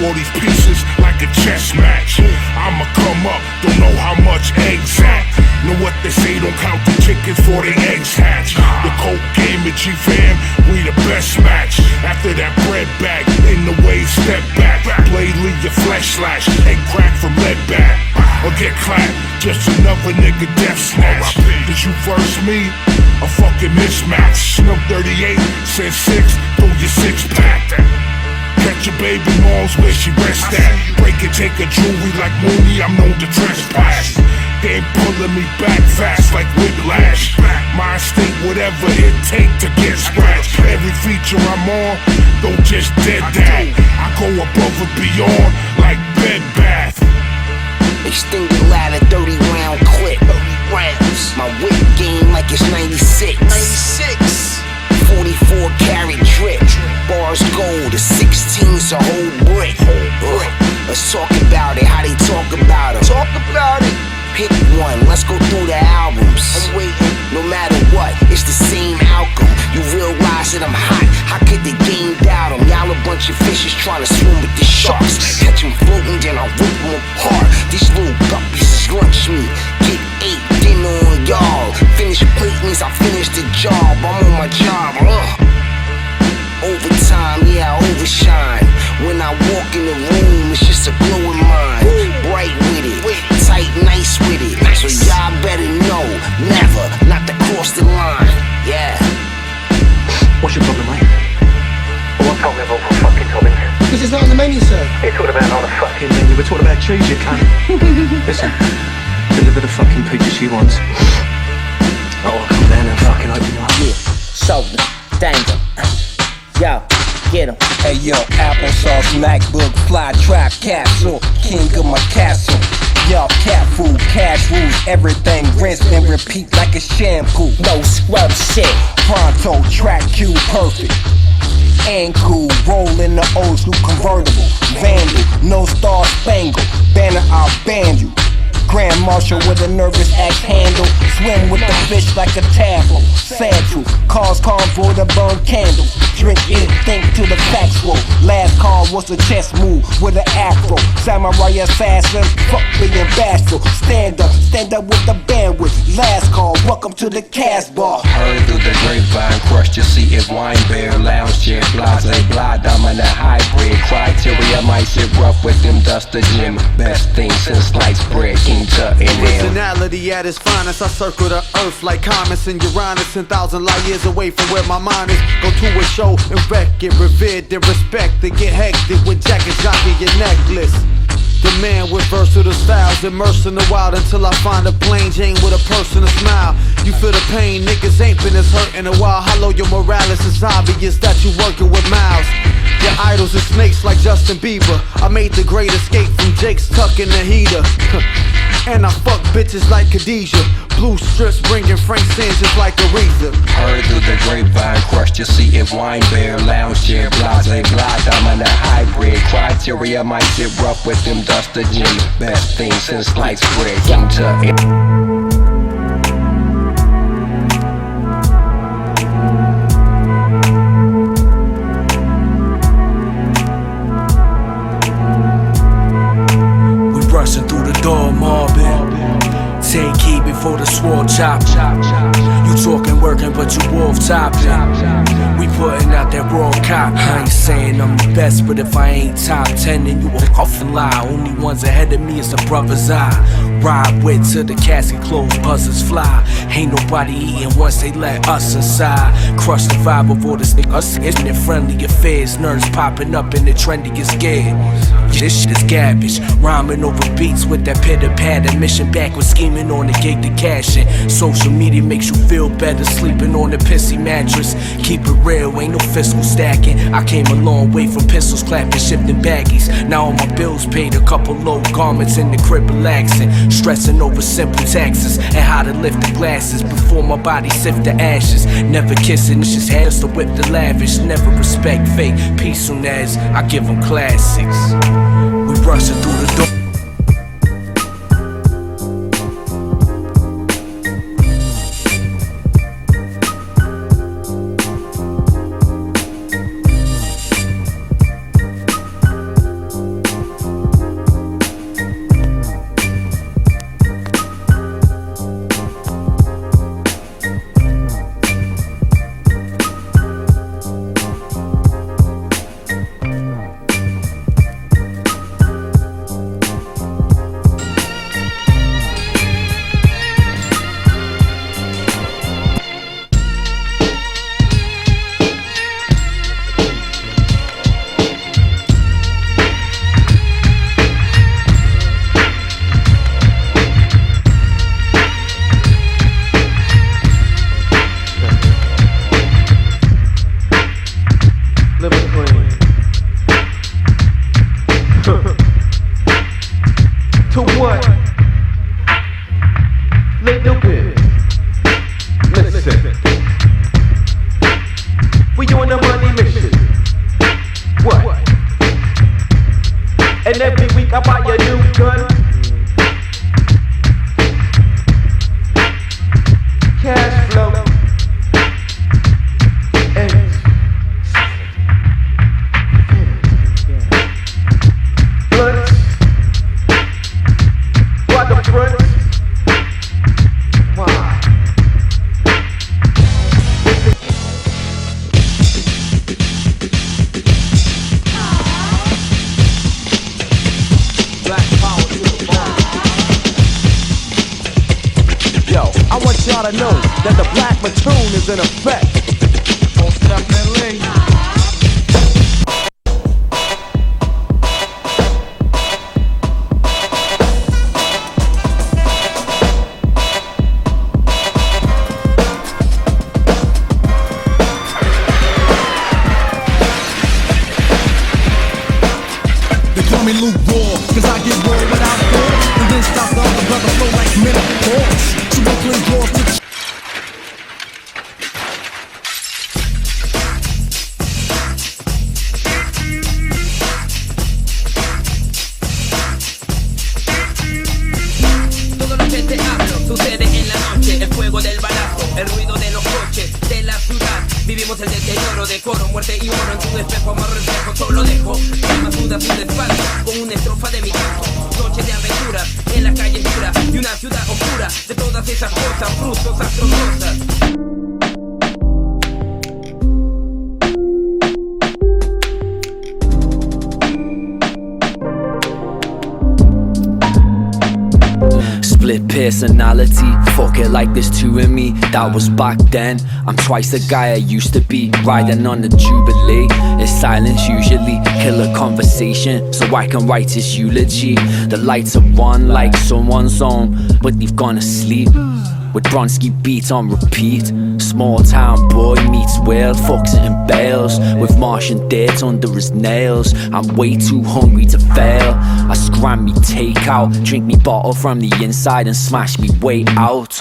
all these pieces like a chess match. I'ma come up, don't know how much exact. Know what they say, don't count the chickens for the eggs hatch. The coke game at G-Fam, we the best match. After that bread bag, in the way, step back. Blade leave your flesh slash, egg crack from lead back. Or get clapped, just another nigga death snatch. Did you verse me? A fucking mismatch. Snoop 38, said 6, throw your 6-pack. Catch your baby mom's where she rest at. Break and take a jewelry like Mooney, I'm known to trespass. They ain't pulling me back fast like whiplash. My state, whatever it take to get scratched. Every feature I'm on, don't just dead that. I go above and beyond like Bed Bath. Extended ladder, 30 round clip. 30 rounds. My whip game like it's 96. 44 carat drip. Bars gold, the 16's a whole brick. Let's talk about it, how they talk about them. Talk about it. Pick one, let's go through the albums. I'm waiting, no matter what, it's the same outcome. You realize that I'm hot, how could the game doubt them? Y'all a bunch of fishes trying to swim with the sharks. Catch them floating, then I rip them apart. These little guppies is lunch meat. Get 8, dinner on y'all. Finish plate means I finish the job. I'm on my job, Overtime, yeah, I overshine. When I walk in the room, it's just a glowing mind. Bright with it, tight, nice with it. So y'all better know, never, not to cross the line. Yeah. What's your problem, mate? What problem over fucking Tobin? Because it's not on the menu, sir. You're talking about on the fucking Fucking menu, we're talking about cheese, you cunt. Listen, deliver the fucking pizza she wants. I'll come down and fucking open you up. Yeah, shoulder, danger. Yo, get him. Hey yo, applesauce, MacBook, fly trap capsule, king of my castle. Y'all cat food, cash rules, everything rinse and repeat like a shampoo. No scrub shit. Pronto, track Q, perfect. And cool, roll in the old school convertible. Vandal, no star spangled. Banner, I'll ban you. Grand Marshal with a nervous axe handle. Swim with the fish like a tadpole. Sad truth, cause convoy to burn candles. Drink it, think to the factual. Last call was a chess move with an afro. Samurai assassin, fuck being bashful. Stand up with the bandwidth. Last call, welcome to the cast bar. Heard through the grapevine, crushed your seat at Wine Bear, Lounge Chair, Blase, blah, dominant hybrid. Criteria might sit rough with them duster gym. Best thing since sliced bread, King Tut and them. Originality at its finest, I circle the earth like comets and Uranus, 10,000 light years away from where my mind is. Go to a show and wreck it, revered and respect it, get hectic with jacket, jockey, your necklace. The man with versatile styles, immersed in the wild until I find a plain Jane with a personal smile. You feel the pain, niggas ain't been as hurt in a while. Hello, your morales is obvious that you working with mouths. Your idols are snakes like Justin Bieber. I made the great escape from Jake's tuck in the heater. And I fuck bitches like Khadijah. Blue strips bringing Frank Sin just like Aretha. Heard through the grapevine, crushed your seat at Wine Bear, Lounge Chair, Blase, blah, dominant hybrid. Criteria might sit rough with them duster gym. Best thing since sliced bread, King Tut and Rushing through the door, Marvin. Take heed before the sword chop. You talking working, but you wolf topping. We putting out that raw cop. I ain't saying I'm the best, but if I ain't top 10, then you a huffin' lie. Only ones ahead of me is the brother's eye. Ride with till the casket close, buzzers fly. Ain't nobody eating once they let us inside. Crush the vibe of all this niggas. Isn't it friendly affairs? Nerds popping up in the trendiest scared. This shit is garbage. Rhyming over beats with that pitter patter. Mission back with scheming on the gig to cash in. Social media makes you feel better. Sleeping on the pissy mattress. Keep it real, ain't no fiscal stacking. I came a long way from pistols clapping, shifting baggies. Now all my bills paid, a couple low garments in the crib relaxing. Stressing over simple taxes and how to lift the glasses before my body sift the ashes. Never kissing, it's just hands to whip the lavish. Never respect fake, peace soon as I give them classics. We rushing through the door. gotta know that the black platoon is in effect. Most definitely. Me Luke Raw, cause I get raw without fear, and then stop the other brother flow like metaphors. So Brooklyn draws to todo lo que te hablo sucede en la noche, el fuego del balazo, el ruido de los coches, de la ciudad. Vivimos el deterioro de coro, muerte y oro en tu espejo, amor reflejo, solo dejo almas dudas y despacio con una estrofa de mi canto. Noche de aventura en la calle dura de una ciudad oscura, de todas esas cosas, frutos, astrosas. Split personality, fuck it like there's two in me. That was back then, I'm twice the guy I used to be. Riding on the Jubilee, it's silence usually. Killer conversation, so I can write his eulogy. The lights are on like someone's home, but they've gone to sleep. With Bronski beats on repeat. Small town boy meets whale, fucks it in bales. With Martian dirt under his nails. I'm way too hungry to fail. I scram me takeout, drink me bottle from the inside and smash me way out.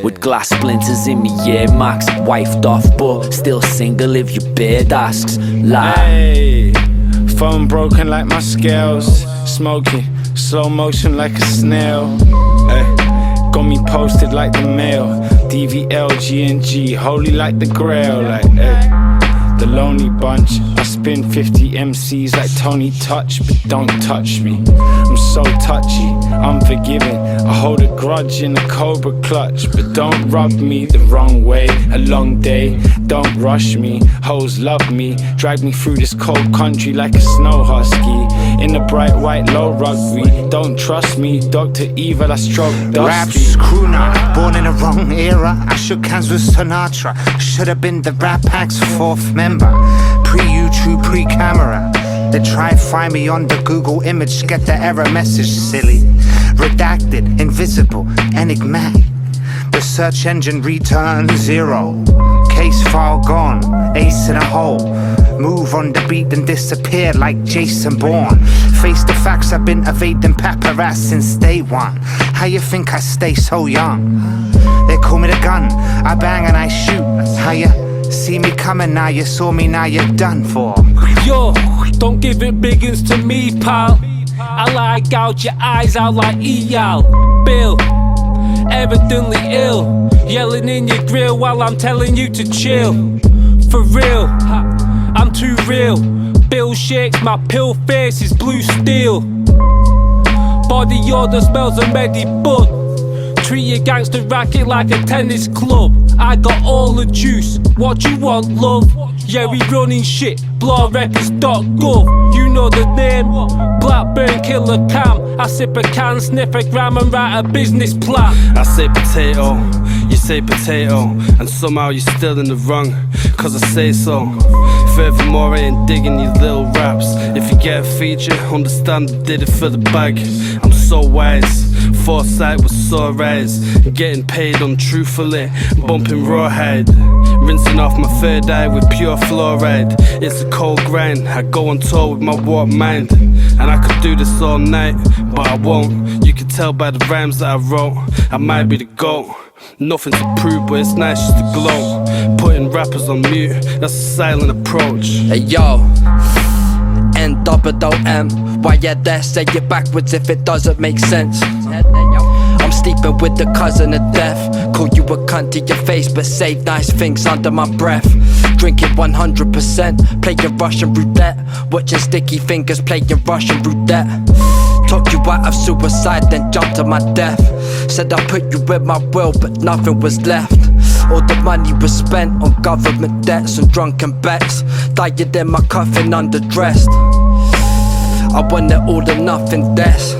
With glass splinters in me Air Max, wifed off but still single if your beard asks. Like, hey, phone broken like my scales. Smoking, slow motion like a snail. Hey. Got me posted like the mail. DVL, G&G, holy like the grail. Like, the lonely bunch. I spin 50 MCs like Tony Touch, but don't touch me. I'm so touchy, unforgiving. I hold a grudge in a cobra clutch, but don't rub me the wrong way. A long day, don't rush me. Hoes love me, drag me through this cold country like a snow husky. In a bright white low rugby, don't trust me. Dr. Evil, I stroke dusty. Raps crooner, born in the wrong era. I shook hands with Sinatra. Should've been the Rat Pack's fourth member. Pre-YouTube, pre-camera. They try find me on the Google image, get the error message, silly. Redacted, invisible, enigmatic. The search engine returns 0. Case file gone, ace in a hole. Move on the beat and disappear like Jason Bourne. Face the facts, I've been evading paparazzi since day one. How you think I stay so young? They call me the gun, I bang and I shoot. How you see me coming now, you saw me now, you're done for. Yo, don't give it biggins to me, pal. I like gouge your eyes out like Eyal. Bill, evidently ill, yelling in your grill while I'm telling you to chill. For real, I'm too real. Bill shakes, my pill face is blue steel. Body odor smells of Medi Bud. Treat your gangster racket like a tennis club. I got all the juice, what you want, love? Yeah, we running shit, blawrecords.gov. You know the name, Blackburn Killer Cam. I sip a can, sniff a gram and write a business plan. I say potato, you say potato, and somehow you're still in the wrong, cause I say so. Furthermore, I ain't digging these little raps. If you get a feature, understand I did it for the bag. I'm so wise, foresight with sore eyes. Getting paid untruthfully, bumping rawhide. Rinsing off my third eye with pure fluoride. It's a cold grind, I go on tour with my warped mind. And I could do this all night, but I won't. You can tell by the rhymes that I wrote, I might be the GOAT. Nothing to prove, but it's nice just to glow. Putting rappers on mute, that's a silent approach. Hey yo, N-double-O-M. Why you there, say it backwards if it doesn't make sense. I'm sleeping with the cousin of death. Call you a cunt to your face, but say nice things under my breath. Drinking 100%, playing Russian roulette. Watching sticky fingers playing Russian roulette. Talk you out of suicide, then jump to my death. Said I put you in my will, but nothing was left. All the money was spent on government debts and drunken bets. Dying in my coffin underdressed. I want it all or nothing, death.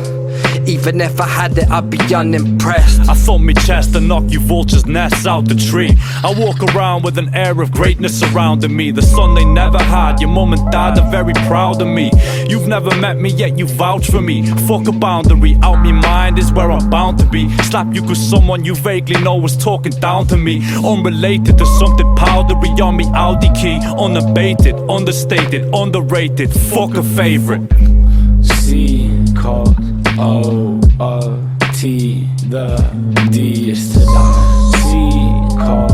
Even if I had it, I'd be unimpressed. I thump me chest and knock you vultures' nests out the tree. I walk around with an air of greatness surrounding me. The son they never had, your mum and dad are very proud of me. You've never met me yet you vouch for me. Fuck a boundary, out me mind is where I'm bound to be. Slap you cause someone you vaguely know was talking down to me. Unrelated to something powdery on me Audi key. Unabated, understated, underrated, fuck a favorite. C called O-O-T, the D is to die. C called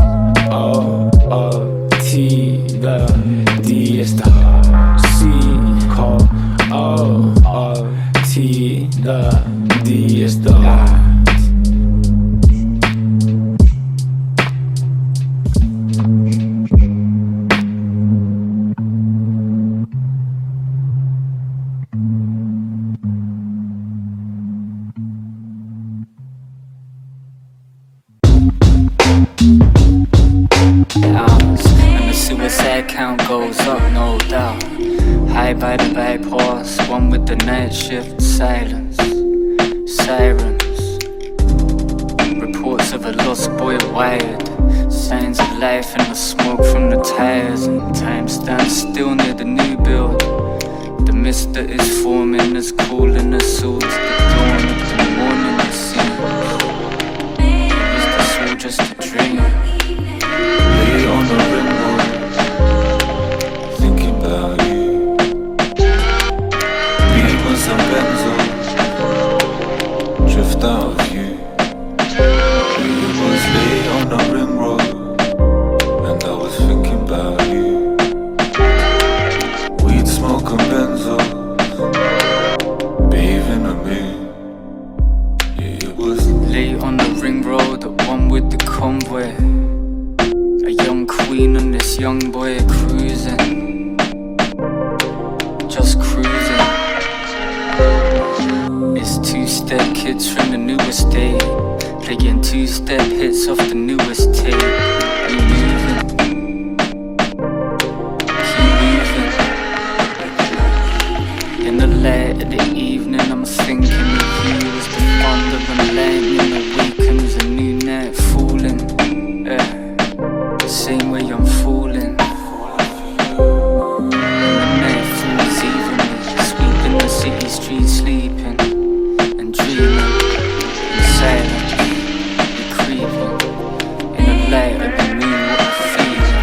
O-O-T, the D is to heart. C called O-O-T, the D is the heart. And the suicide count goes up, no doubt. High by the bypass, one with the night shift. Silence, sirens, reports of a lost boy wired. Signs of life in the smoke from the tires. And time stands still near the new build. The mist that is forming is cooling us all to the dawn of the morning, it seems. Is this all just a dream? Lay on the rim road, thinking about you. Beamers and Benzos drift out of you. We was lay on the rim road, and I was thinking about you. We'd smoke and Benzos, bathe in the moon. Yeah, it was lay on the ring road, the one with the convoy. A young queen and this young boy cruising, just cruising. It's two-step kids from the new estate, playing two-step hits off the newest tape. Keep moving, keep moving. In the light of the evening, I'm thinking of you as the thunder and lightning awakens a new night falling. Same way I'm falling. And the night falls evenly, sweeping the city streets, sleeping and dreaming. In silence, we're creeping. In the light of the moon, what I'm feeling.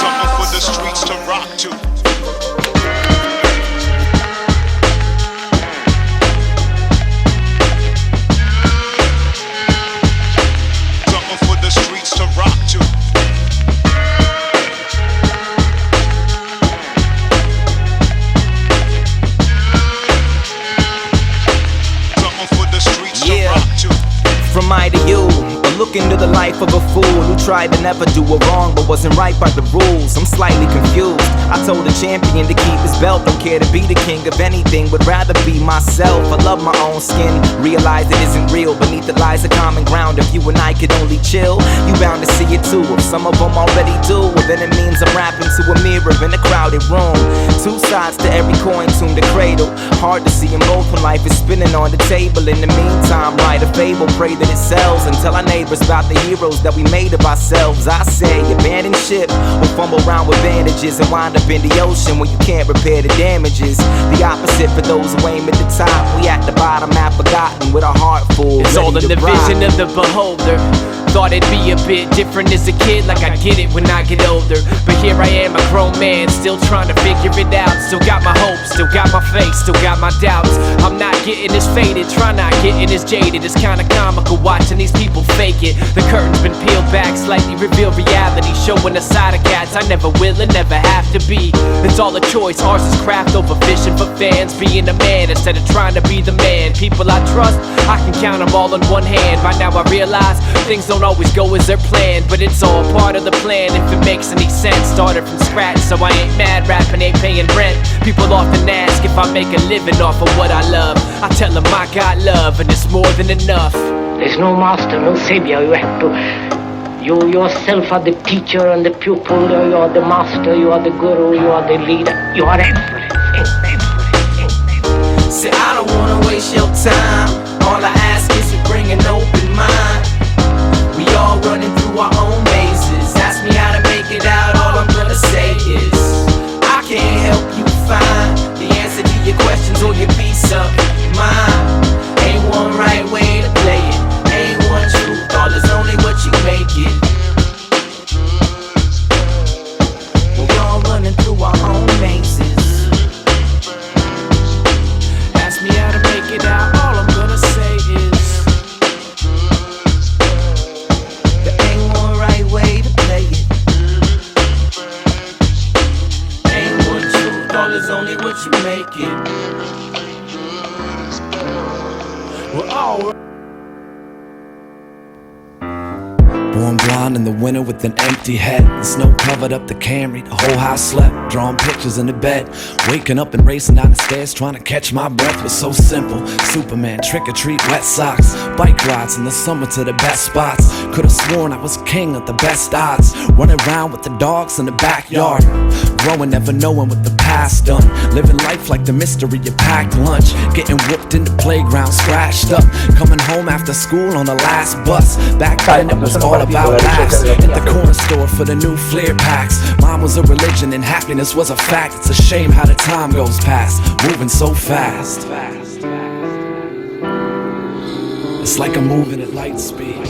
Something for the streets to rock to. From I to you, a look into the life of a fool who tried to never do a wrong but wasn't right by the rules. I'm slightly confused. I told the champion to keep his belt, don't care to be the king of anything, would rather be myself. I love my own skin, realize it isn't real. Beneath it lies a common ground. If you and I could only chill, you bound to see it too. If some of them already do, well then it means I'm rapping to a mirror in a crowded room. Two sides to every coin, tuned to cradle. Hard to see them both when life is spinning on the table. In the meantime, write a fable, pray that it sells, and tell our neighbors about the heroes that we made of ourselves. I say, abandon ship, or fumble around with bandages and wind up in the ocean when you can't repair the damages. The opposite for those who aim at the top. We at the bottom, half forgotten with our heart full. It's all in the vision of the beholder. Thought it'd be a bit different as a kid, like I get it when I get older. But here I am, a grown man, still trying to figure it out. Still got my hopes, still got my faith, still got my doubts. I'm not getting as faded, trying not getting as jaded. It's kinda comical watching these people fake it. The curtain's been peeled back, slightly reveal reality, showing a side of cats I never will and never have to be. It's all a choice, ours is craft over fishing for fans. Being a man instead of trying to be the man. People I trust, I can count them all on one hand. By now I realize things don't always go as they're planned, but it's all part of the plan if it makes any sense. Started from scratch, so I ain't mad, rapping ain't paying rent. People often ask if I make a living off of what I love. I tell them I got love and it's more than enough. There's no master, no savior, you You yourself are the teacher and the pupil, you are the master, you are the guru, you are the leader, you are everything. Say I don't wanna waste your time. All I ask is you bring an open mind. We all running through our own mazes. Ask me how to make it out, all I'm gonna say is I can't help you find the answer to your questions or your peace of mind. Ain't one right way to play it, ain't one truth, all is only what you make it. We all running through our own mazes. Ask me how to make it out, all I'm gonna say is there ain't one right way to play it. Ain't one truth, all is only what you make it. We're all Born blind in the winter with an empty head. The snow covered up the Camry, the whole house slept. Drawing pictures in the bed, waking up and racing down the stairs, trying to catch my breath was so simple. Superman, trick or treat, wet socks, bike rides in the summer to the best spots. Could've sworn I was king of the best odds, running around with the dogs in the backyard. Growing, never knowing what the past done. Living life like the mystery of packed lunch. Getting whooped in the playground, scratched up. Coming home after school on the last bus. Back then it was all about laughs. In the corner store for the new Fleer packs. Mine was a religion and happiness was a fact. It's a shame how the time goes past, moving so fast. It's like I'm moving at light speed.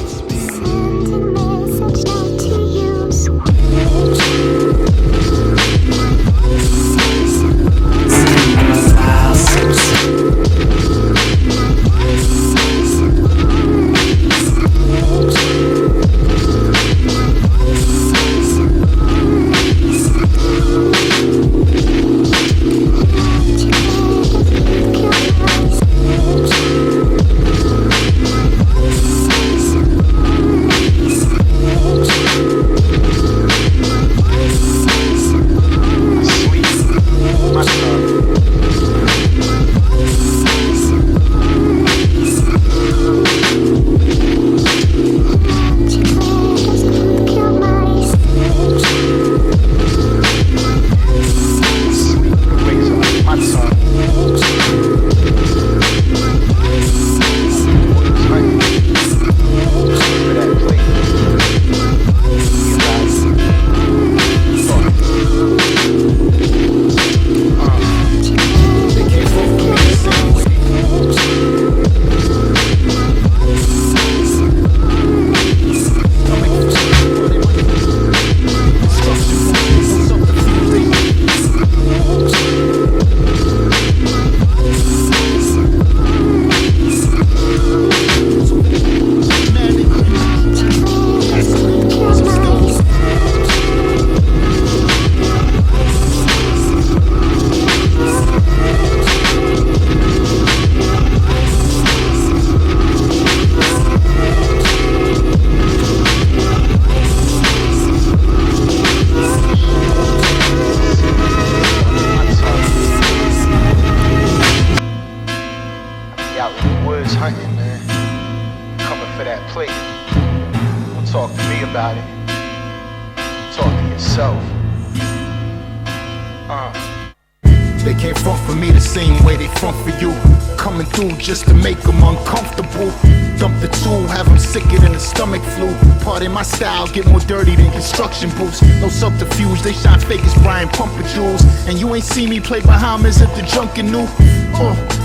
They can't front for me the same way they front for you. Coming through just to make them uncomfortable. Dump the tool, have them sicker than the stomach flu. Part in my style, get more dirty than construction boots. No subterfuge, they shot fake as Brian Pumper Jewels. And you ain't see me play Bahamas at the Junkin' New.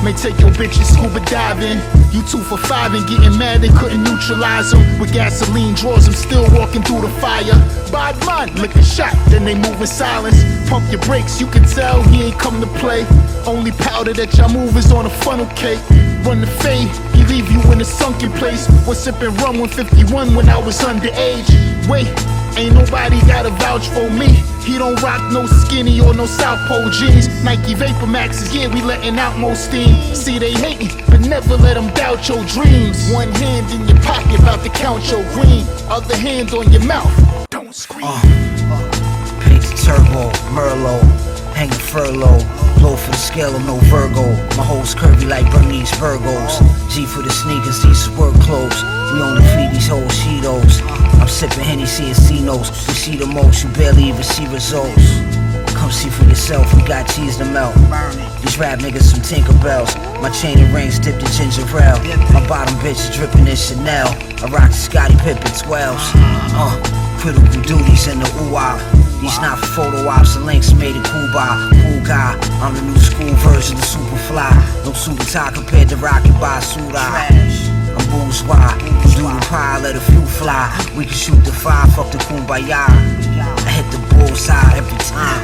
May take your bitches scuba diving. You 2 for 5 and getting mad they couldn't neutralize them. With gasoline drawers, I'm still walking through the fire. Bad man, lick a shot, then they move in silence. Pump your brakes, you can tell he ain't come to play. Only powder that y'all move is on a funnel cake. Run the fade, he leave you in a sunken place. Was sipping rum 151 when I was underage. Wait, ain't nobody gotta vouch for me. He don't rock no skinny or no South Pole jeans. Nike Vapor Maxes, yeah, we letting out more steam. See, they hating, but never let them doubt your dreams. One hand in your pocket, about to count your green. Other hand on your mouth, don't scream. Paint Turbo, Merlot. hanging furlough. Low for the scale, I'm no Virgo. My hoes curvy like Bernice Virgos. G for the sneakers, these is work clothes. We only feed these hoes Cheetos. I'm sipping Hennessy and C-Notes. We see the most, you barely even see results. Come see for yourself, we got cheese to melt. These rap niggas some Tinkerbells. My chain and rings dipped in ginger ale. My bottom bitch is dripping in Chanel. I rock the Scottie Pippen 12s. Critical duties in the ooh-ah. These not for photo ops, the links made it cool by cool guy. I'm the new school version of Superfly. No suit and tie compared to Rocket by suit eye. I'm bourgeois, we do the pie, let a few fly. We can shoot the fire, fuck the kumbaya. I hit the bullseye every time.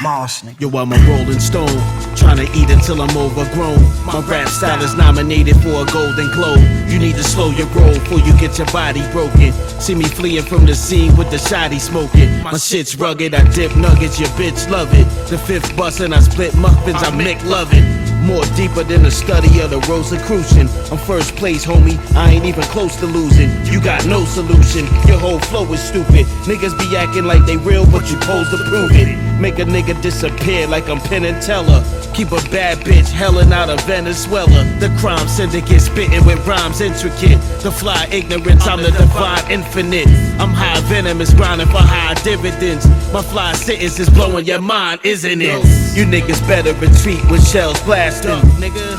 Moss, nigga. Yo, I'm a rolling stone, tryna eat until I'm overgrown. My rap style is nominated for a Golden Globe. You need to slow your roll before you get your body broken. See me fleeing from the scene with the shotty smoking. My shit's rugged, I dip nuggets, your bitch love it. The fifth bustin', I split muffins, I Mick lovin'. More deeper than the study of the Rosicrucian. I'm first place, homie, I ain't even close to losing. You got no solution, your whole flow is stupid. Niggas be acting like they real, but you pose to prove it. Make a nigga disappear like I'm Penn and Teller. Keep a bad bitch hellin' out of Venezuela. The crime syndicate spittin' with rhymes intricate. The fly ignorance, I'm the divine infinite. I'm high venomous, grinding for high dividends. My fly sentence is blowing your mind, isn't it? You niggas better retreat with shells blasting.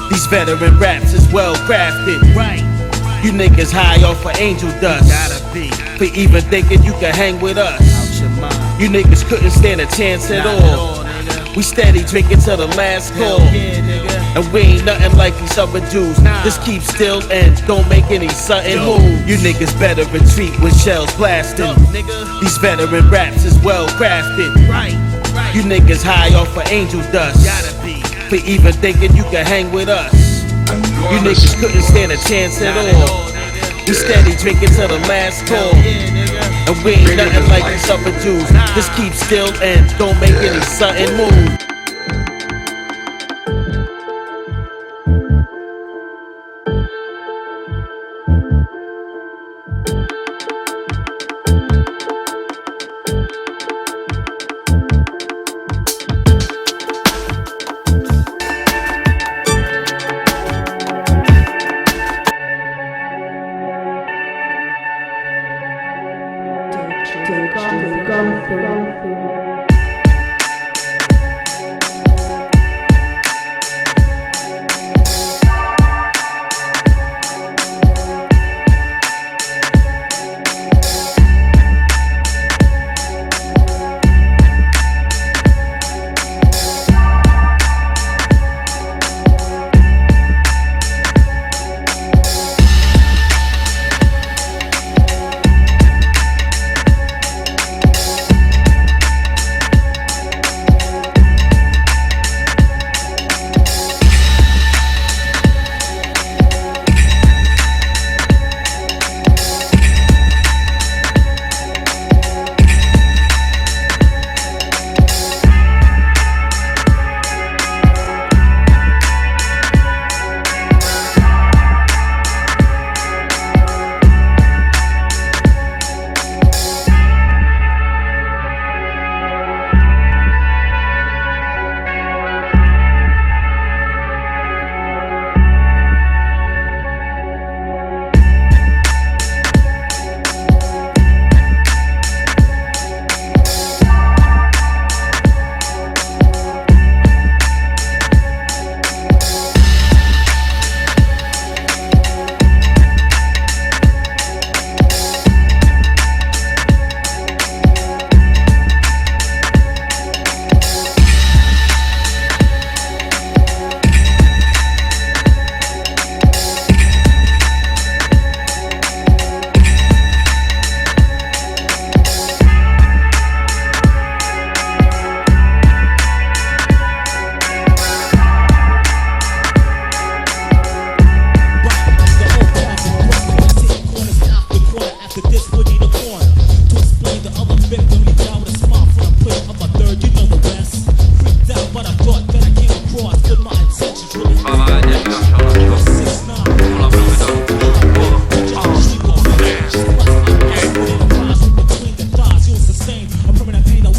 These veteran raps is well crafted. You niggas high off of angel dust. For even thinking you can hang with us. You niggas couldn't stand a chance at all. We steady drinking to the last call. And we ain't nothing like these other dudes. Just keep still and don't make any sudden moves. You niggas better retreat with shells blasting. These veteran raps is well crafted. You niggas high off of angel dust. For even thinking you can hang with us. You niggas couldn't stand a chance at all. We steady drinking to the last call. And we ain't nothing like these other dudes. Just keep still and don't make any sudden move.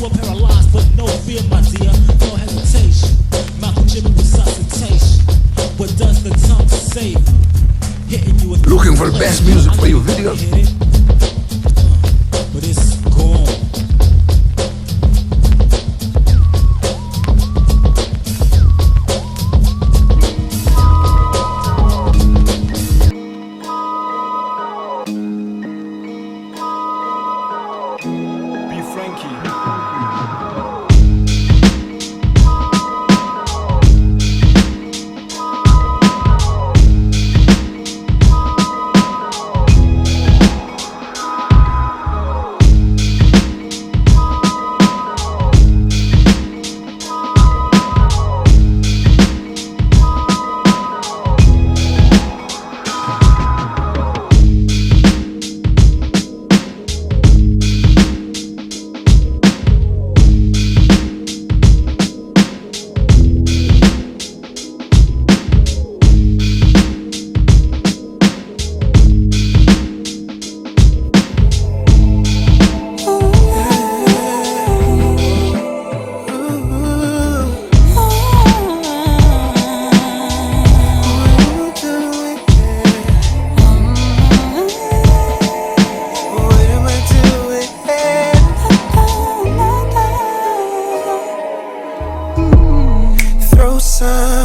Paralyzed, but no Thank you.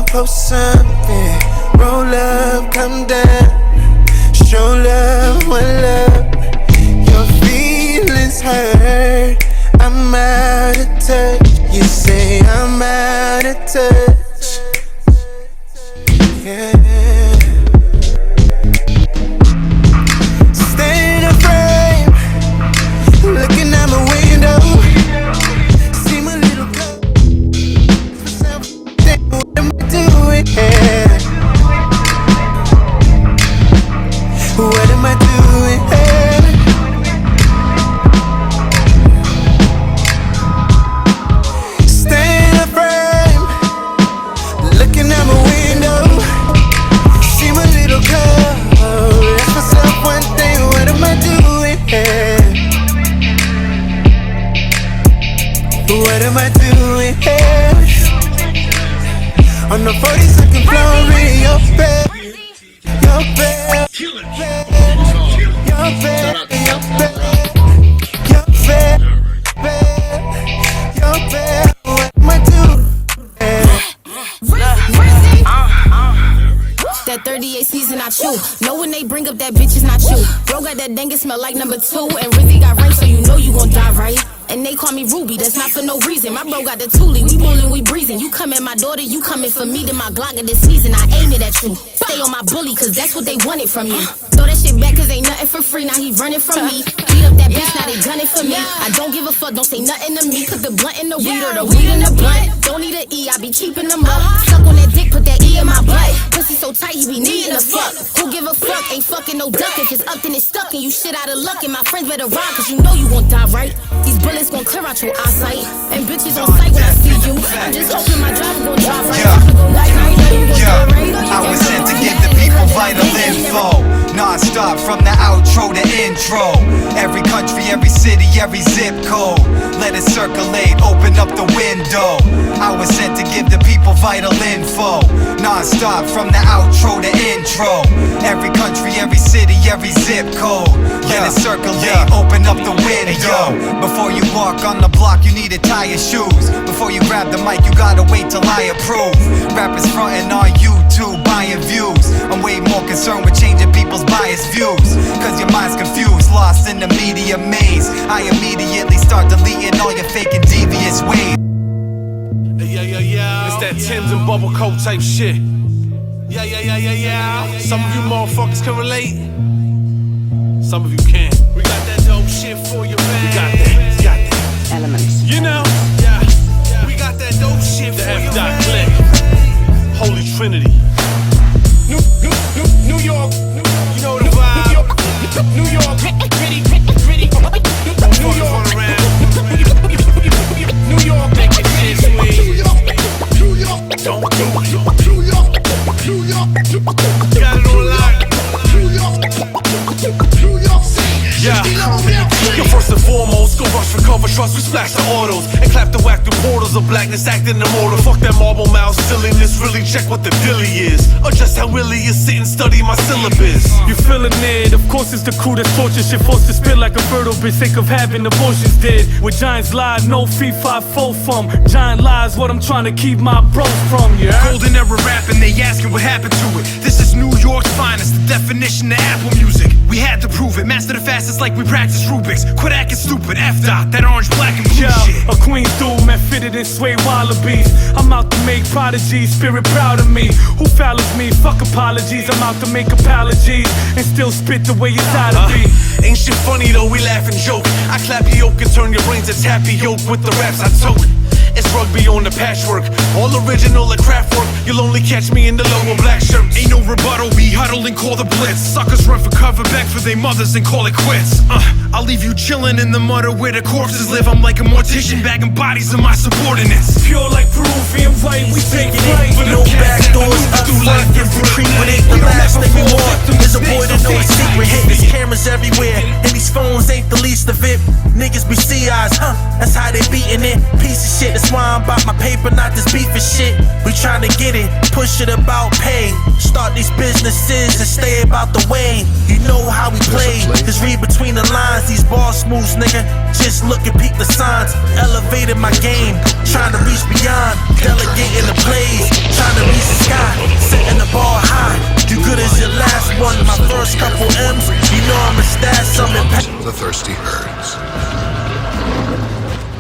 Post something, roll up, come down, show love, one love. Your feelings hurt, I'm out of touch. You say I'm out of touch. Yeah. Stay in a frame, looking out my window. See my little girl. What am I doing here? What am I doing here? Stay in a frame, looking out my window. See my little girl. Ask myself one thing, what am I doing here? What am I doing here? On the 42nd floor in your bed, your bed, your bed, your bed, your bed, your bed. What am I doing? That 38 season I chew. Know when they bring up that bitch is not you. Bro got that dang, it smell like number 2. And Rizzy got rank, so you know you gon' die right. And they call me Ruby, that's not for no reason. My bro got the Thule, we rollin', we breezing. You come at my daughter, you coming for me. Then my Glock in this season, I aim it at you. Stay on my bully, cause that's what they wanted from you. Throw that shit back, cause ain't nothing for free. Now he running from me. Beat up that bitch, now they gunning for me. I don't give a fuck, don't say nothing to me. Put the blunt in the weed or the weed in the blunt. Don't need an E, I be keeping them up. Suck on that dick, put that E in my butt. Pussy so tight, he be needing a fuck. Who give a fuck? Ain't fucking no duck. If it's up, then it's stuck. And you shit out of luck. And my friends better ride, cause you know you gon' die, right? These bullets gon' clear out your eyesight. And bitches on sight when I see you. I'm just hoping my driver gon' drive right. I was sent to give the people vital info, non-stop from the outro to intro. Every country, every city, every zip code. Let it circulate, open up the window. I was sent to give the people vital info, non-stop from the outro to intro. Every country, every city, every zip code. Let it circulate, open up the window. Before you walk on the block, you need to tie your shoes. Before you grab the mic, you gotta wait till I approve. Rappers frontin' on YouTube, buying views. I'm way more concerned with changing people's biased views. Cause your mind's confused, lost in the media maze. I immediately start deleting all your fake and devious ways. It's that Tim's and bubble coat type shit. Some of you motherfuckers can relate. Some of you can't. We got that dope shit for you, man. We got that, Elements. You know, we got that dope shit for you, man. Click. Holy Trinity. New York. You know the vibe. New York. Gritty. New York. New York. Make it shit sweet. New York. Don't do it. New York. Got it on lock. New York. Yeah. Yo, first and foremost, go rush for cover, trust, we splash the autos and clap the whack through portals of blackness, acting immortal. Fuck that marble mouth silliness, really check what the dilly is, or just how Willie is sitting, study my syllabus. You feeling it? Of course it's the crew that's torture shit, forced to spit like a fertile bitch, sick of having abortions dead. With giants lie, no fee, 5-4 from. Giant lies, what I'm trying to keep my bros from, yeah. Golden era rapping, they asking what happened to it. This is New York's finest, the definition of Apple Music. We had to prove it, master the fastest like we practice Rubik's. Quit acting stupid, F-dot, that orange, black, and blue shit. A queen's dude, man, fitted in suede wallabies. I'm out to make prodigies, spirit proud of me. Who follows me? Fuck apologies. I'm out to make apologies and still spit the way it's out to be. Ain't shit funny though, we laugh and joke. I clap your yoke and turn your brains to tapioca with the raps I tote. It's rugby on the patchwork, all original like craft work. You'll only catch me in the logo black shirts. Ain't no rebuttal, we huddle and call the blitz. Suckers run for cover, back for their mothers and call it quits. I'll leave you chillin' in the mud where the corpses live. I'm like a mortician bagging bodies of my subordinates. Pure like Peruvian white, we take flight. No backdoors, up front, infantry with it. The last thing we want is a boy to know a secret hit. There's cameras everywhere, and these phones ain't the least of it. Niggas be CIs, that's how they beatin' it. Piece of shit, that's why I'm about my paper, not this beef and shit. We tryna get it, push it about pay. Start these businesses and stay about the way. You know how we play, just read between the lines. These ball smooths, nigga, just look and peek the signs. Elevated my game, tryna reach beyond. Delegating the plays, tryna reach the sky. Setting the bar high, you good as your last one. My first couple M's, you know I'ma stash some impact. The thirsty herds.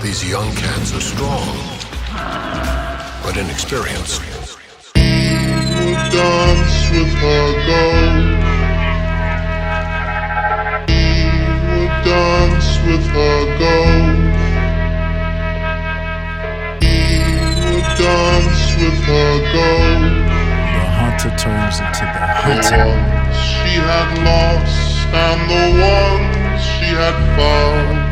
These young cats are strong, but inexperienced. Dance with her, go. Dance with her, go. Dance with her, go. The hunter turns into the hunter. She had lost and the ones she had found.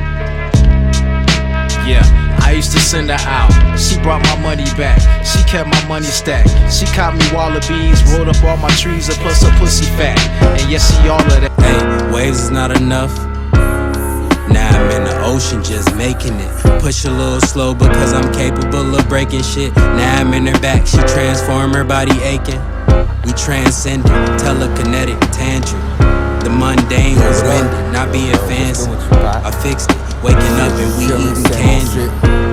Yeah, I used to send her out. She brought my money back. She kept my money stacked. She caught me wallabies, rolled up all my trees, and plus her pussy fat. And yes, she all of that. Hey, waves is not enough. Now I'm in the ocean just making it. Push a little slow because I'm capable of breaking shit. Now I'm in her back, she transform her body aching. We transcended, telekinetic, tantric. The mundane was mended, not being fancy. I fixed it, waking up and we eating candy.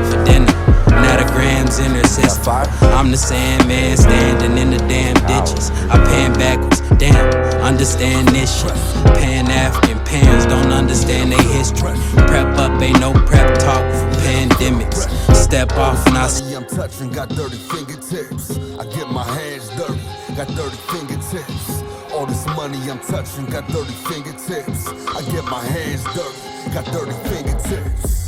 For dinner, nanograms in her system. I'm the Sandman standing in the damn ditches. I pan backwards, damn, understand this shit. Pan-African pans don't understand their history. Prep up, ain't no prep talk for pandemics. Step off and I see I'm touching, got dirty fingertips. I get my hands dirty, got dirty fingertips. All this money I'm touching, got dirty fingertips. I get my hands dirty, got dirty fingertips.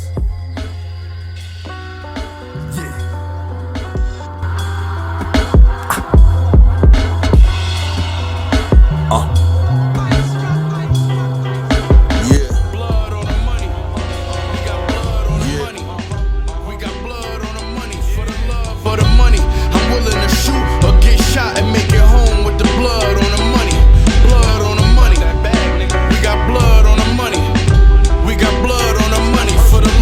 For the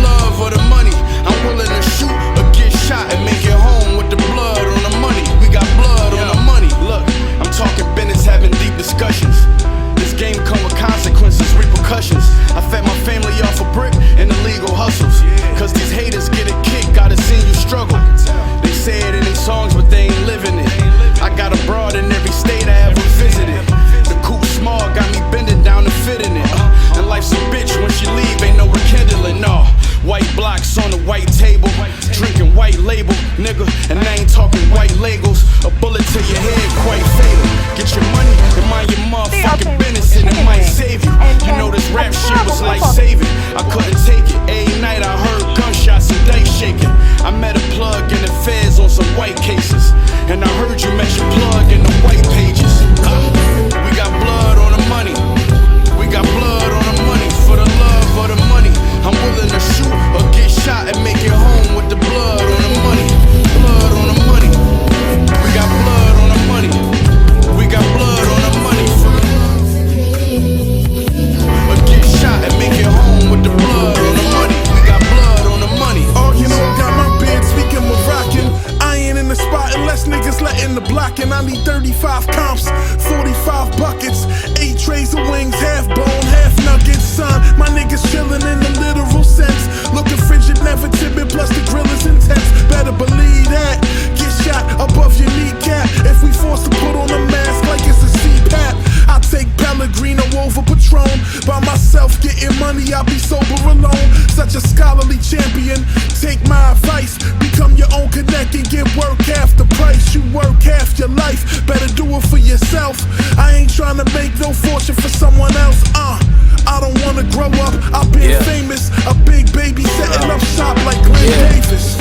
We're alone, such a scholarly champion. Take my advice, become your own connect and get work half the price. You work half your life, better do it for yourself. I ain't trying to make no fortune for someone else. I don't wanna grow up, I've been famous. A big baby setting up shop like Glenn Davis.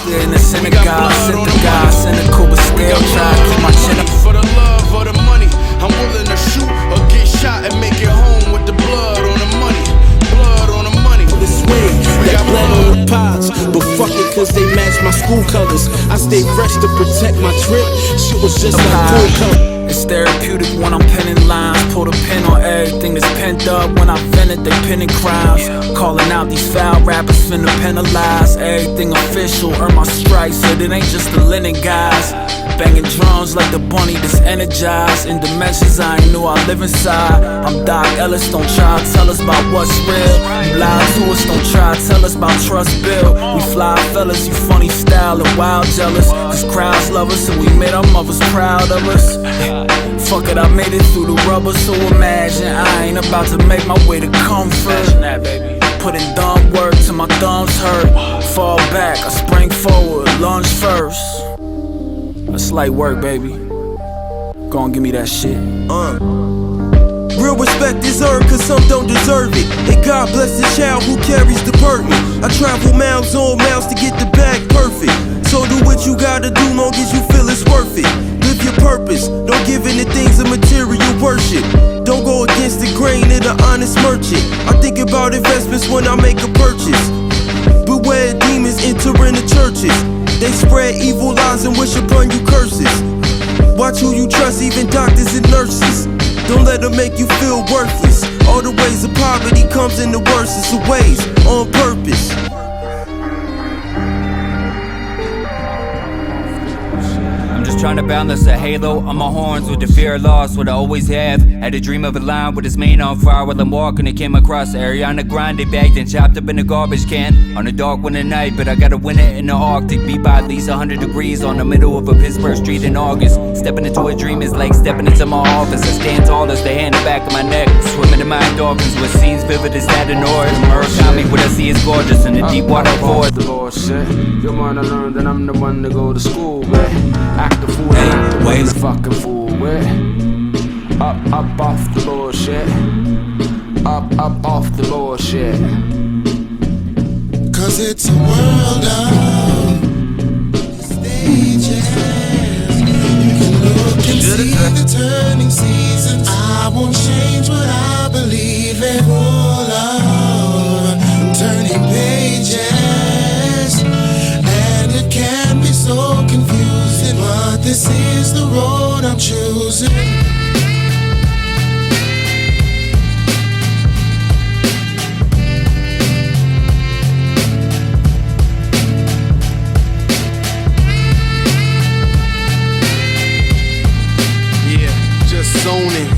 In the synagogue, cynical, but still try to keep my chin up. For the love or the money, I'm willing to shoot or get shot and make it home with the blood on the money. Blood on the money. This way, got blood on the pods, but fuck it, cause they match my school colors. I stay fresh to protect my trip. Shit was just like full color. It's therapeutic when I'm penning lines. Pull the pin on everything that's pent up. When I vent it, they pinning crimes. Calling out these foul rappers finna penalize. Everything official, earn my stripes, so it ain't just the linen guys. Banging drums like the bunny that's energized. In dimensions I ain't knew I live inside. I'm Doc Ellis, don't try to tell us about what's real. You lie to us, don't try to tell us about trust bill. We fly fellas, you funny style and wild jealous. Cause crowds love us and we made our mothers proud of us. Fuck it, I made it through the rubber, so imagine I ain't about to make my way to comfort. Putting dumb work till my thumbs hurt. Fall back, I spring forward, lunge first. It's light work, baby. Go on, give me that shit. Real respect is earned, cause some don't deserve it. And God bless the child who carries the burden. I travel miles on miles to get the bag perfect. So do what you gotta do, long as you feel it's worth it. Live your purpose, don't give in to things of material worship. Don't go against the grain of the honest merchant. I think about investments when I make a purchase. Beware demons entering the churches. They spread evil lies and wish upon you curses. Watch who you trust, even doctors and nurses. Don't let them make you feel worthless. All the ways of poverty comes in the worstest of ways, on purpose. I'm just trying to balance a halo on my horns with the fear of loss, what I always have. Had a dream of a line with his mane on fire while I'm walking. It came across Ariana Grande, bagged and chopped up in a garbage can on a dark winter night, but I gotta win it in the Arctic. Be by at least 100 degrees on the middle of a Pittsburgh street in August. Stepping into a dream is like stepping into my office. I stand tall as the hand in the back of my neck, swimming in my endorphins with scenes vivid as that in North. Murakami, what I see is gorgeous in the deep water forest. The Lord shit. You wanna learn that I'm the one to go to school with. Act the fool, wait the fucking fool with. Up off the bullshit. Up off the bullshit. Cause it's a world of stages. You can look and see the turning seasons. I won't change what I believe in. Full of turning pages. And it can be so confusing, but this is the road I'm choosing. Zoning.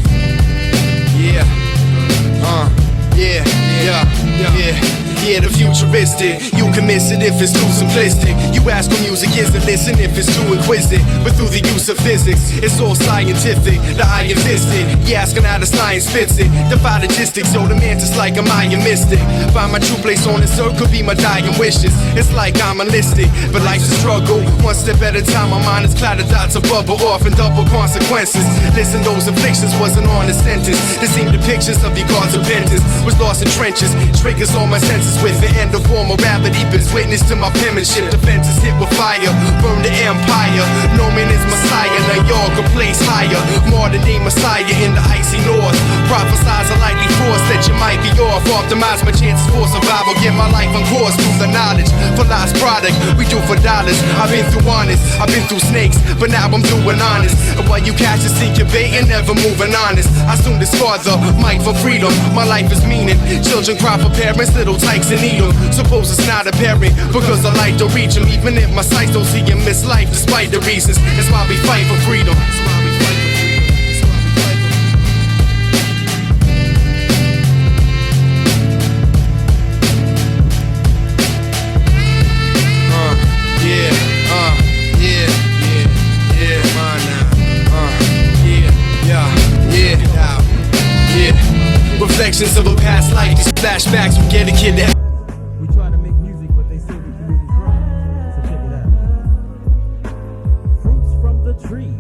Yeah, the futuristic. You can miss it if it's too simplistic. You ask what music is and listen if it's too inquisitive. But through the use of physics, it's all scientific. The eye invested. You asking how the science fits it. Defy logistics, so the man just like a Mayan mystic. Find my true place on this earth could be my dying wishes. It's like I'm enlisted, but life's a struggle. One step at a time, my mind is clouded dots of bubble off and double consequences. Listen, those afflictions wasn't on a sentence. They seem the pictures of your God's repentance. Was lost in trenches, triggers on my senses with the end of all morality. Been witness to my penmanship. Defenses hit with fire, burn the empire. No man is Messiah, now y'all can place higher. More than a Messiah in the icy north. Prophesize a likely force that you might be off. Optimize my chances for survival. Get my life on course through the knowledge. For lost product, we do for dollars. I've been through honest, I've been through snakes, but now I'm doing honest. And while you catch and seek your bait and never moving honest, I soon discard the mic for freedom. My life is meaning. Children cry for parents, little tykes and need them. Suppose it's not apparent because the light don't reach them. Even if my sights don't see them, miss life despite the reasons. That's why we fight for freedom. Visions of a past life, these flashbacks will get a kid that. We try to make music, but they say we committed crime. So check it out. Fruits from the trees,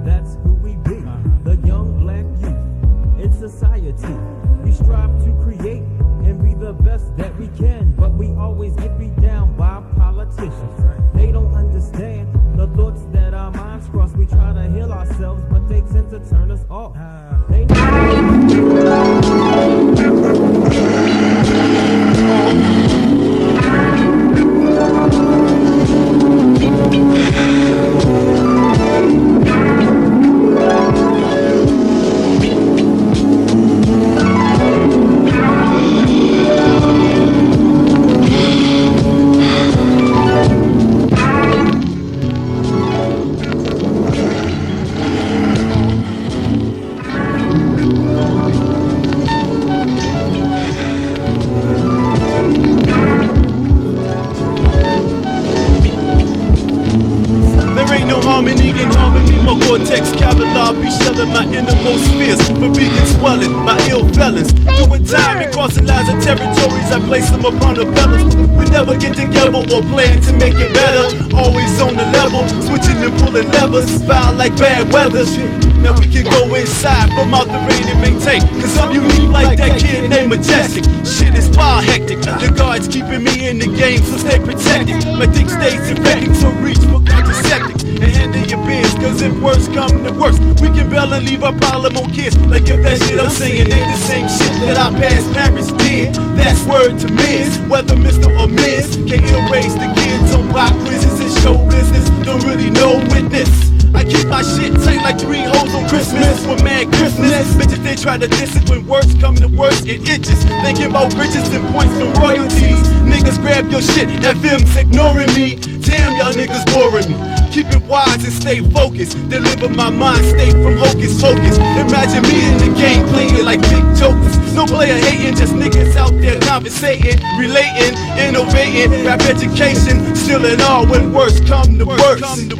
that's who we be. The young black youth in society. We strive to create and be the best that we can, but we always get beat down by politicians. They don't understand the thoughts that our minds cross. We try to heal ourselves, but they tend to turn us off. They Cortex Kevlar be shelling my innermost fears for being swelling by ill felons. Doing time and crossing lines of territories, I place them upon the fellas. We never get together or plan to make it better. Always on the level, switching and pulling levers, foul like bad weather. Now we can go inside, from out the rain and maintain. Cause I'm unique like that kid named Majestic. Shit is far hectic. The guards keeping me in the game, so stay protected. My dick stays infecting, so reach for contraceptive. And handle your biz, cause if worse come to worse, we can bail and leave our problem on kids. Like if that shit I'm saying ain't the same shit that our past parents did. That's word to Miz, whether Mr. or Miss. Can't erase the kids on block quizzes and show business. Don't really know witness. I keep my shit tight like 3 hoes on Christmas. With mad Christmas, bitches they try to diss it. When words come to words, it itches. Thinking about riches and points and royalties. Niggas grab your shit, FM's ignoring me. Damn, y'all niggas boring me. Keep it wise and stay focused. Deliver my mind state from hocus pocus. Imagine me in the game playing like big jokers. No player hating, just niggas out there conversating, relating, innovating. Rap education, still in all when words come to words. Into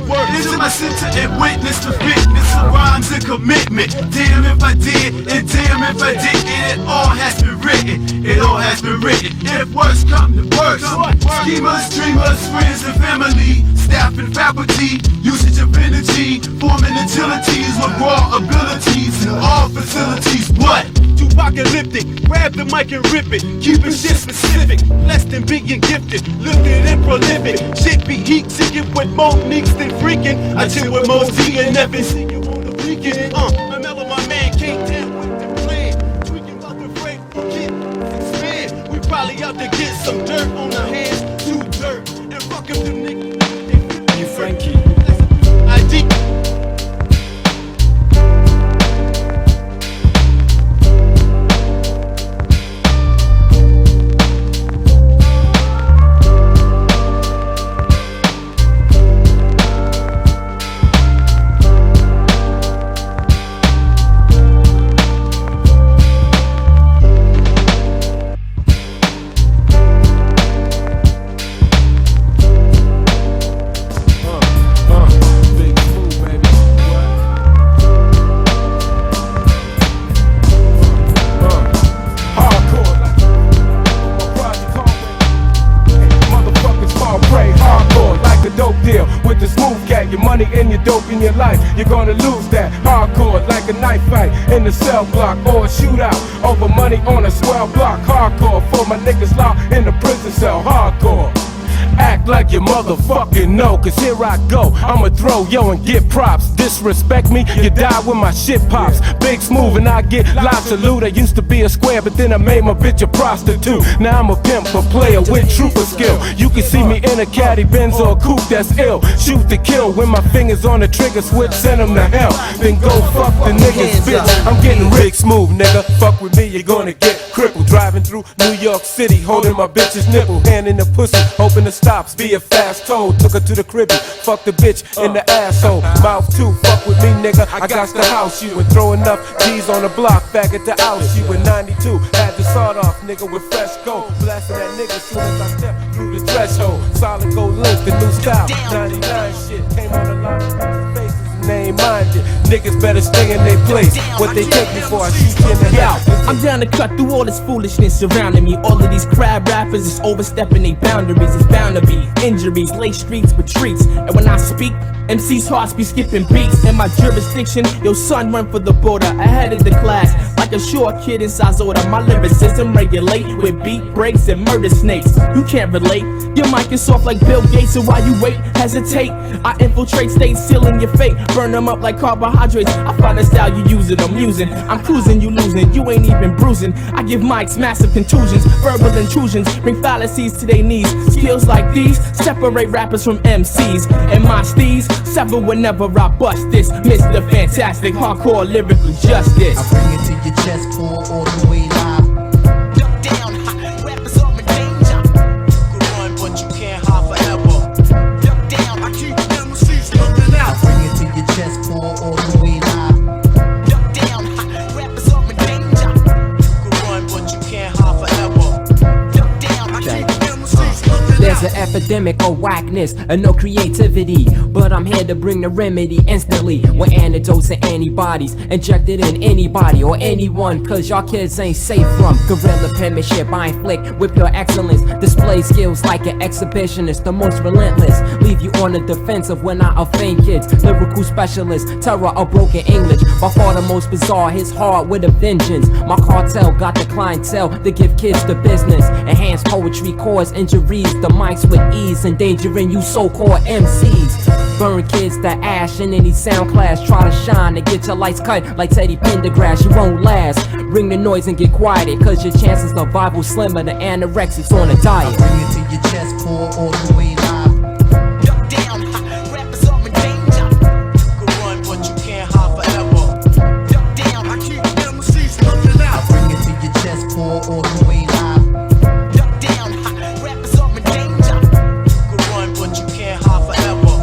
my center and witness the fitness of rhymes and commitment. Damn if I did, and damn if I didn't. It all has been written. It all has been written. If words come to words, schemers, dreamers, friends and family, staff and faculty, usage of energy, forming utilities with raw abilities in all facilities. What? Apocalyptic, grab the mic and rip it. Keeping shit specific, less than being gifted, lifted and prolific. Shit be heat seeking with more neeks than freaking. I chill with most D and never singing on the weekend. My mellow, my man can't tell what the plan. Tweaking about the freight, get expand. We probably out to get some dirt on the hands, do dirt, and fuck up them niggas. You Frankie. ID. Your life, you're gonna lose that. Hardcore like a knife fight in the cell block or a shootout over money on a swell block. Hardcore for my niggas locked in the prison cell. Hardcore. Act like you motherfucking know, cause here I go. I'ma throw yo and get props. Disrespect me, you die when my shit pops. Big Smooth and I get live salute. I used to be a square, but then I made my bitch a prostitute. Now I'm a pimp, a player with trooper skill. You can see me in a caddy, Benz or a coupe that's ill. Shoot to kill when my fingers on the trigger switch, send them to hell. Then go fuck the niggas, bitch. I'm getting Big Smooth, nigga. Fuck with me, you're gonna get crippled. Driving through New York City, holding my bitch's nipple. Hand in the pussy, hoping to stops, be a fast toll. Took her to the cribby, fuck the bitch in the asshole. Mouth too, fuck with me, nigga. I got to house you and throw enough G's on the block, back at the house. You in 92, had the sawed off, nigga, with fresh gold. Blasting that nigga soon as I step through the threshold. Solid gold link, the new style. 99 shit came on a lot of faces. name minded. Niggas better stay in their place. What they take me for, I shoot you in the mouth. I'm down to cut through all this foolishness surrounding me. All of these crab rappers is overstepping their boundaries. It's bound to be injuries, late streets, retreats. And when I speak, MC's hearts be skipping beats. In my jurisdiction, yo son run for the border, ahead of the class. Like a short kid in size order, my lyricism regulate with beat breaks and murder snakes. You can't relate, your mic is soft like Bill Gates. So while you wait, hesitate, I infiltrate states, sealing your fate. Burn them up like carbohydrates. I find the style you using, I'm using. I'm cruising, you losing, you ain't even bruising. I give mics massive contusions, verbal intrusions, bring fallacies to their knees. Skills like these separate rappers from MCs. And my steez sever whenever I bust this. Mr. Fantastic, hardcore lyrical justice. I bring it to your chest, pull all the way live. Duck down, hot rappers are in danger. You can run, but you can't hide forever. Duck down, I keep MCs looking out. I bring it to your chest, pull all the way live. Duck down, hot rappers are in danger. You can run, but you can't hide forever. Duck down, I keep MCs looking out. There's an epidemic of whackness and no creativity, but I'm here to bring the remedy instantly with antidotes and antibodies injected in anybody or anyone, cause y'all kids ain't safe from guerrilla penmanship. I inflict with pure excellence, display skills like an exhibitionist, the most relentless, leave you on the defensive when I offend kids. Lyrical specialist, terror of broken English, by far the most bizarre, his heart with a vengeance. My cartel got the clientele to give kids the business, enhance poetry, cause injuries, the mics with ease, endangering you so-called MCs. Burn kids to ash in any sound class. Try to shine to get your lights cut like Teddy Pendergrass. You won't last. Bring the noise and get quieted, cause your chances of survival slimmer than anorexics on a diet. I bring it to your chest, pull all the way live. Duck down, hot rappers are in danger. You can run, but you can't hide forever. Duck down, I keep MCs looking out. I bring it to your chest, pull all the way live. Duck down, hot rappers are in danger. You can run, but you can't hide forever.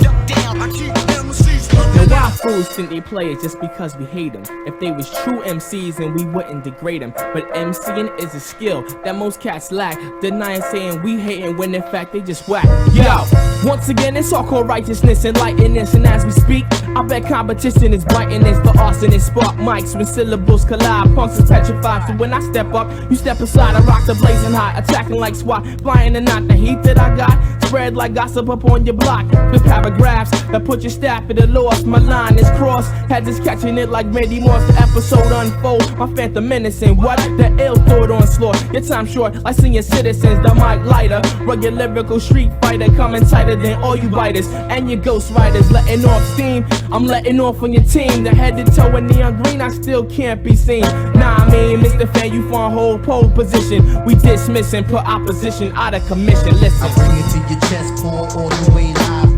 Duck down, I keep MCs looking Now why out. fools think they play it just because we hate them? If they was true MCs then we wouldn't degrade them. But MCing is a skill that most cats lack, denying saying we hating when in fact they just whack. Yo, once again it's all called righteousness and lightness, and as we speak I bet competition is biting this. The arsonist spark mics when syllables collide. Punks are petrified, so when I step up you step aside. I rock the blazing hot, attacking like SWAT, flying and not the heat that I got. Spread like gossip up on your block with paragraphs that put your staff at a loss. My line is crossed, had this catching it like Randy Moss. The episode unfold, my phantom menacing. What? The ill thought onslaught. Your time short, like senior citizens. The mic lighter, rugged lyrical street fighter, coming tighter than all you biters and your ghost riders. Letting off steam, I'm letting off on your team. The head to toe in neon green, I still can't be seen. Nah, I mean, Mr. Fan, you for a whole pole position. We dismiss and put opposition out of commission. Listen. I bring it to your chest, pull all the way live.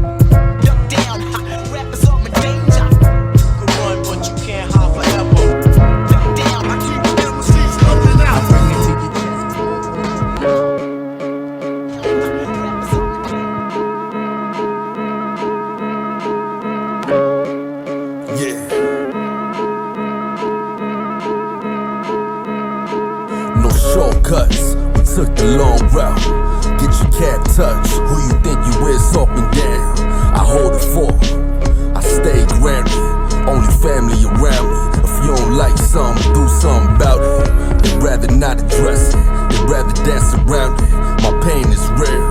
Duck down, hot rappers are in danger. You can run, but you can't hide forever. Duck down, I keep MCs looking out. I bring it to your chest, pull all the way live. No shortcuts, we took the long route. Get your cat touch, who you think you is up and down. I hold it for, I stay grounded. Only family around me. If you don't like something, do something about it. They'd rather not address it, they'd rather dance around it. My pain is real,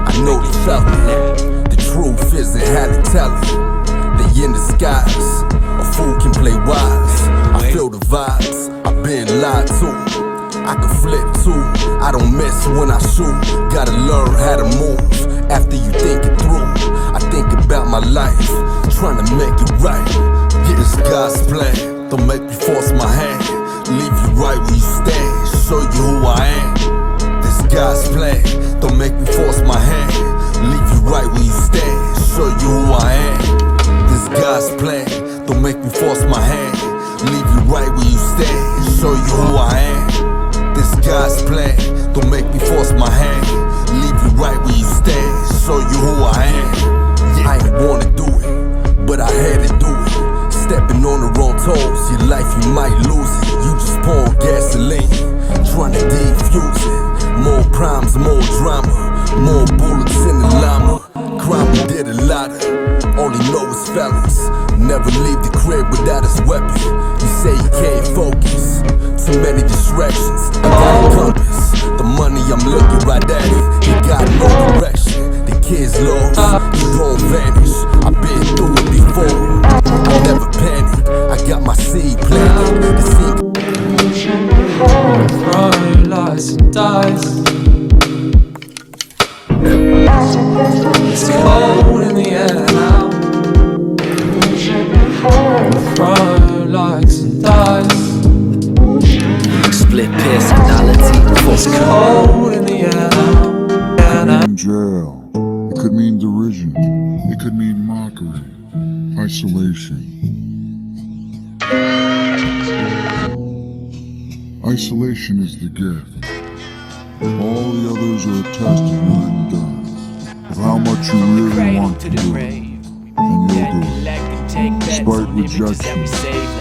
I know they felt it. The truth isn't how to tell it. They in disguise, a fool can play wise. I feel the vibes, I've been lied to. I can flip too, I don't miss when I shoot. Gotta learn how to move after you think it through. I think about my life, trying to make it right. Yeah, it's God's plan, don't make me force my hand. Leave you right where you stand, show you who I am. This God's plan, don't make me force my hand. Leave you right where you stand, show you who I am. This God's plan, don't make me force my hand. Leave you right where you stand, show you who I am. This God's plan, don't make me force my hand. Leave you right where you stand, show you who I am. Yeah. I ain't wanna do it, but I had to do it. Stepping on the wrong toes, your life you might lose it. You just pouring gasoline, trying to defuse it. More crimes, more drama, more bullets in the llama. Crime we did a lot of, only know is felons. Never leave the crib without his weapon. You say you can't focus, too many distractions. I got a compass, the money I'm looking right at it. He got no direction, the kids lost, he gon' vanish. I've been through it before, I never panic. I got my seed planted, the seed. Lies and dies. It's cold in the air now. Throw lies and dies. Split personality. It's cold in the air now. In jail. It could mean derision. It could mean mockery. Isolation. Isolation is the gift. All the others are a test of what you've done. Of how much you really want to do. And you'll do it. Despite rejection.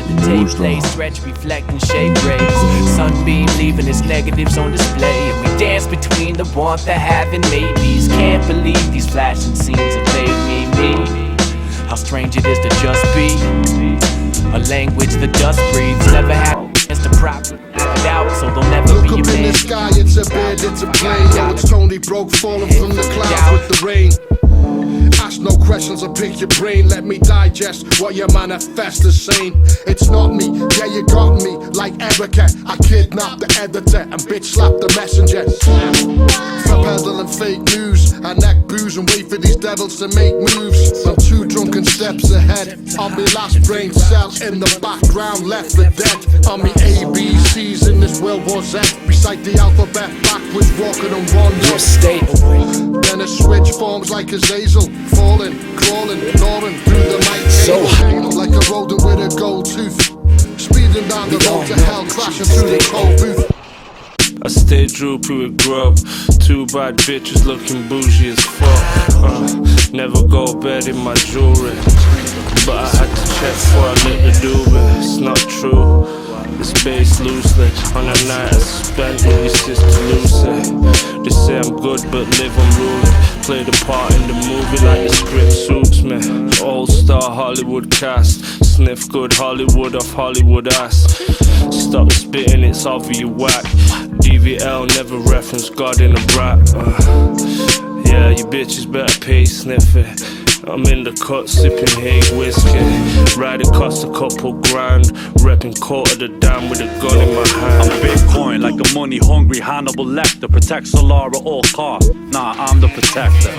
The tape play, stretch, reflect, and shape rays. Sunbeam leaving its negatives on display. And we dance between the warmth that having maybes. Can't believe these flashing scenes have made me. How strange it is to just be a language the dust breathes. Never had chance to properly out, so they'll never Look be up a in man. the sky, it's a bed, it's a plane. Yo, it's Tony Broke falling from the clouds with the rain. Ask no questions or pick your brain. Let me digest what you manifest as saying. It's not me, yeah, you got me. Like Erica, I kidnapped the editor and bitch slapped the messenger. For peddling fake news, I neck booze and wait for these devils to make moves. I'm 2 drunken steps ahead. On me last brain cells in the background, left for dead. On me ABCs in this World War Z. Recite the alphabet backwards, walking on one note. Then a switch forms like a Zazel. Falling, crawling, gnawing through the mic cable. Like a rodent with a gold tooth. Speeding down the road to hell, crashing through the cold booth. I stay droopy with grub. 2 bad bitches looking bougie as fuck. Never go bed in my jewelry, but I had to check before I lit the doobie. It's not true. It's based loosely on a night I spent with your sister Lucy. They say I'm good but live unruly. Play the part in the movie like the script suits me. All-star Hollywood cast. Sniff good Hollywood off Hollywood ass. Stop spitting, it's obvious you whack. DVL never reference God in a rap. Yeah, you bitches better pay sniffing. I'm in the cut sipping Hague whiskey. Riding cost a couple grand. Repping quarter the dam with a gun in my hand. I'm Bitcoin like a money hungry Hannibal Lecter. Protect Solar at all costs. Nah, I'm the protector.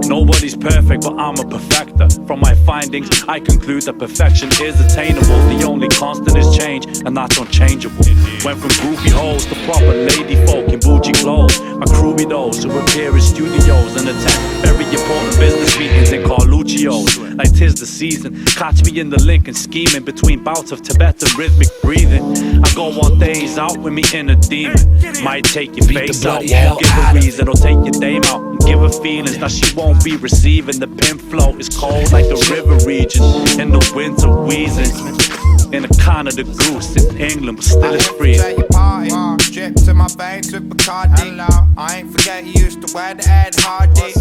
Nobody's perfect, but I'm a perfecter. From my findings, I conclude that perfection is attainable. The only constant is change, and that's unchangeable. Went from groupie hoes to proper lady folk in bougie clothes. My crew be those who appear in studios and attend very important business meetings in Carluccio's. Like 'tis the season, catch me in the Lincoln scheming between bouts of Tibetan rhythmic breathing. I go on days out with me inner demon. Might take your face out, won't give a reason, or take your dame out and give her feelings that she won't be receiving. The pimp flow is cold like the river region in the winter wheezing. In a Canada goose in England, but still it's free. Drip to my veins with Bacardi. I ain't forget you used to wear the Ed Hardy.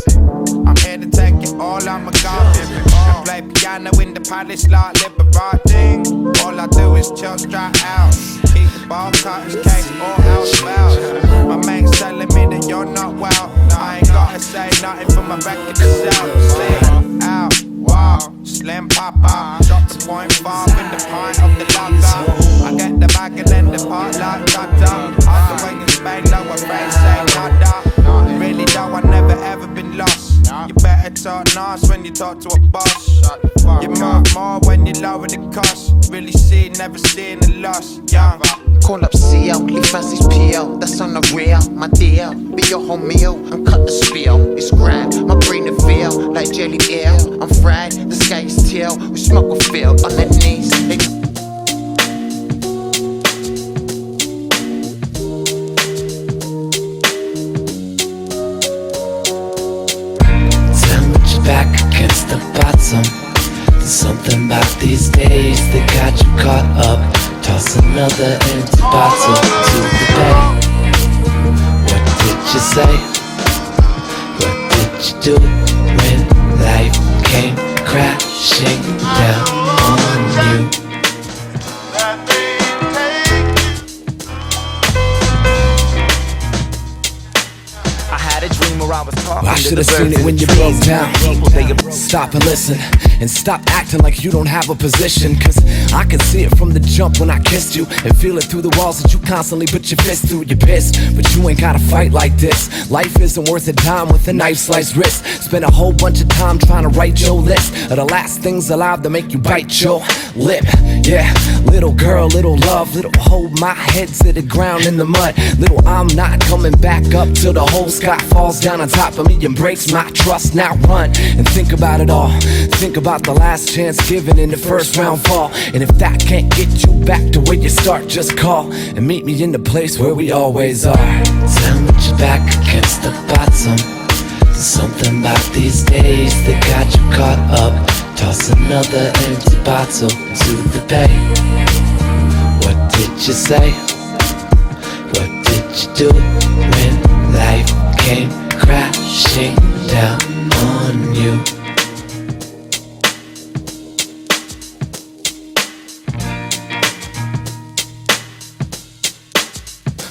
I'm here to take it all, I'm a garbage. I play piano in the palace like Liberati. All I do is chill straight out. Keep the ball cutters, case all else well. My mate's telling me that you're not well. I ain't gotta say nothing for my record to sell. See, out, wow, slim papa. Drop the .5 in the pint of the locker. I get the bag and then the part like Tata. All the way in Spain, no one face say nada. Really though, I never ever been lost. You better talk nice when you talk to a boss. You mark more when you lower the cost. Really see, never seeing the loss. Yeah. Call up CO, leave Fancy's PO, that's on the real, my deal. Be your whole meal and cut the spill. It's grand, my brain is feel like jelly eel. I'm fried, the sky is teal. We smoke a field on their knees. Back against the bottom. There's something about these days that got you caught up. Toss another empty bottle to the bay. What did you say? What did you do when life came crashing down on you. I had a dream where I was talking I to should the have seen birds it when and you the broke trees. down. People, they Stop and listen, and stop acting like you don't have a position. Cause I can see it from the jump when I kissed you, and feel it through the walls that you constantly put your fist through. You're pissed, but you ain't gotta fight like this. Life isn't worth a dime with a knife sliced wrist. Spend a whole bunch of time trying to write your list of the last things alive to make you bite your lip. Yeah, little girl, little love, little hold my head to the ground in the mud. Little I'm not coming back up till the whole sky falls down on top of me. Embrace my trust, now run and think about it all. Think about the last chance given in the first round fall. And if that can't get you back to where you start, just call and meet me in the place where we always are. Tell me you're back against the bottom. There's something about these days that got you caught up. Toss another empty bottle to the bay. What did you say? What did you do when life came crashing down on you?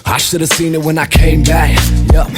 I should've seen it when I came back. Yup,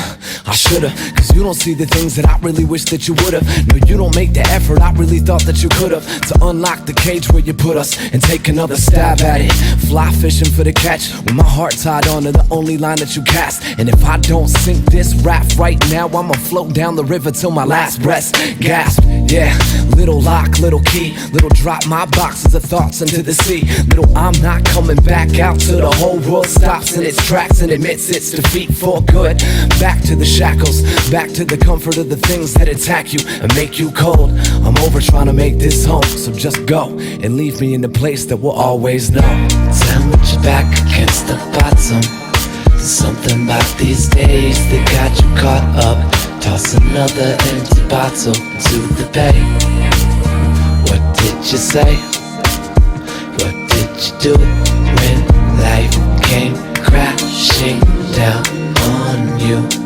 I should've. Cause you don't see the things that I really wish that you would've. No, you don't make the effort I really thought that you could've. To unlock the cage where you put us and take another stab at it. Fly fishing for the catch with my heart tied on to the only line that you cast. And if I don't sink this rap right now, I'ma float down the river till my last breath gasp. Yeah, little lock, little key, little drop my boxes of thoughts into the sea. Little I'm not coming back out till the whole world stops in its tracks and admits its defeat for good. Back to the shackles, back to the comfort of the things that attack you and make you cold. I'm over trying to make this home, so just go and leave me in the place that we'll always know. Tell me you're back against the bottom. There's something about these days that got you caught up. Toss another empty bottle to the bay. What did you say? What did you do when life came crashing down on you?